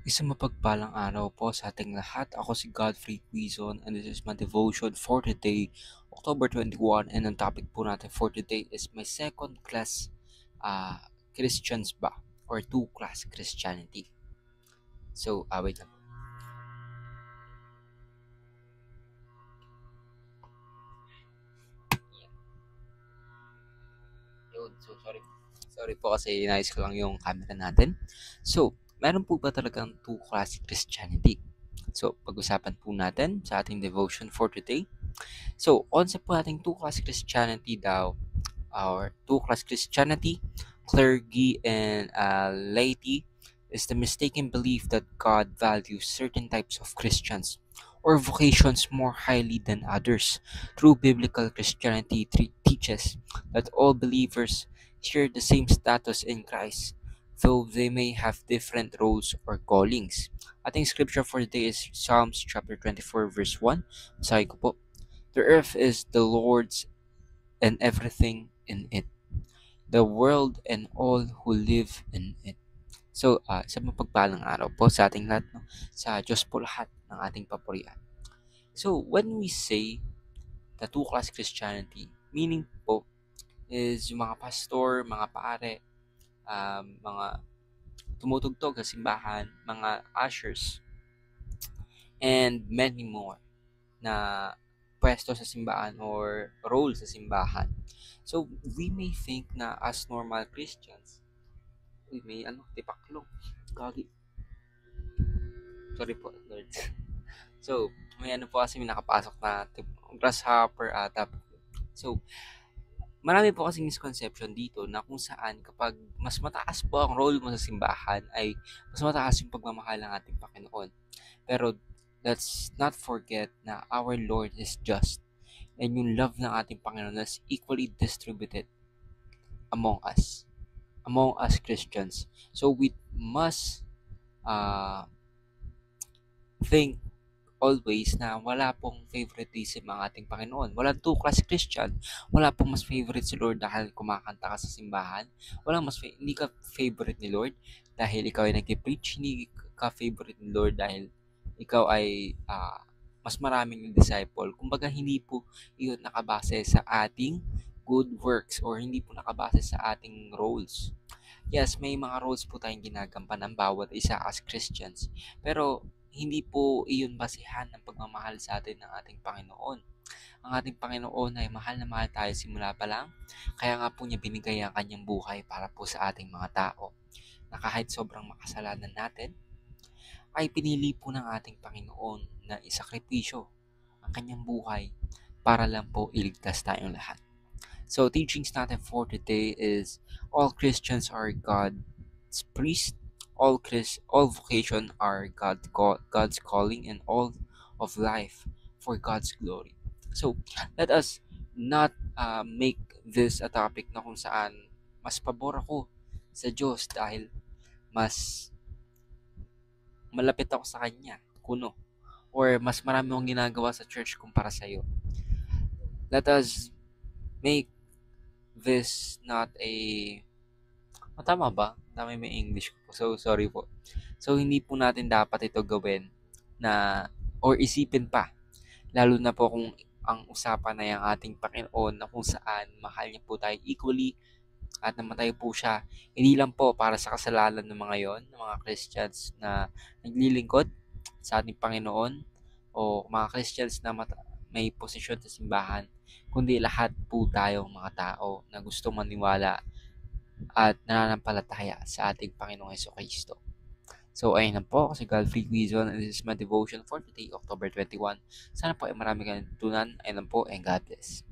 Isang mapagpalang araw po sa ating lahat. Ako si Godfrey Quizon and this is my devotion for today, October 21. And ang topic po natin for today is my second class Christians ba? Or two-class Christianity. So, wait lang. Yun, so sorry. Sorry po kasi inayos ko lang yung camera natin. So, meron po ba talagang two-class Christianity? So, pag-usapan po natin sa ating devotion for today. So, concept po nating two-class Christianity daw, or two-class Christianity, clergy, and laity, is the mistaken belief that God values certain types of Christians or vocations more highly than others. True biblical Christianity teaches that all believers share the same status in Christ, though they may have different roles or callings. Ating scripture for today is Psalms chapter 24 verse 1. Sabi ko po, "The earth is the Lord's and everything in it, the world and all who live in it." So, sa mapagpalang araw po sa ating lahat, no? Sa Diyos po lahat ng ating papurihan. So, when we say the two-class Christianity, meaning po is yung mga pastor, mga pare, mga tumutugtog sa simbahan, mga ushers, and many more na pwesto sa simbahan or role sa simbahan. So, we may think na as normal Christians, may tipaklong. Gagi. Sorry po, Lord. So, may po kasi may nakapasok na grasshopper ata. So, marami po kasing misconception dito na kung saan kapag mas mataas po ang role mo sa simbahan ay mas mataas yung pagmamahal ng ating Panginoon. Pero let's not forget na our Lord is just and yung love ng ating Panginoon is equally distributed among us Christians. So we must think always na wala pong favoritism ang ating Panginoon. Walang two-class Christian. Wala pong mas favorite si Lord dahil kumakanta ka sa simbahan. Hindi ka favorite ni Lord dahil ikaw ay nag-preach. Hindi ka favorite ni Lord dahil ikaw ay mas maraming disciple. Kumbaga, hindi po iyon nakabase sa ating good works or hindi po nakabase sa ating roles. Yes, may mga roles po tayong ginagampanan bawat isa as Christians. Pero hindi po iyon basihan ng pagmamahal sa atin ng ating Panginoon. Ang ating Panginoon ay mahal na mahal tayo simula pa lang. Kaya nga po niya binigay ang kanyang buhay para po sa ating mga tao. Na kahit sobrang makasalanan natin, ay pinili po ng ating Panginoon na isakripisyo ang kanyang buhay para lang po iligtas tayong lahat. So, teachings natin for today is all Christians are God's priest, all vocation are God's calling, and all of life for God's glory. So, let us not make this a topic na kung saan mas pabor ako sa Diyos dahil mas malapit ako sa Kanya, kuno, or mas marami akong ginagawa sa church kumpara sa iyo. Let us make this not a tama ba? Tama yung English ko po. So, sorry po. So, hindi po natin dapat ito gawin na or isipin pa. Lalo na po kung ang usapan na yung ating Panginoon na kung saan mahal niya po tayo equally at namatay po siya. Hindi lang po para sa kasalanan ng mga yon, ng mga Christians na naglilingkod sa ating Panginoon o mga Christians na may posisyon sa simbahan, kundi lahat po tayong mga tao na gusto maniwala at nananampalataya sa ating Panginoong Hesukristo. So, ayun lang po. Kasi Godfrey Quizon and this is my devotion for today, October 21. Sana po ay marami kang natutunan. Ayun lang po and God bless.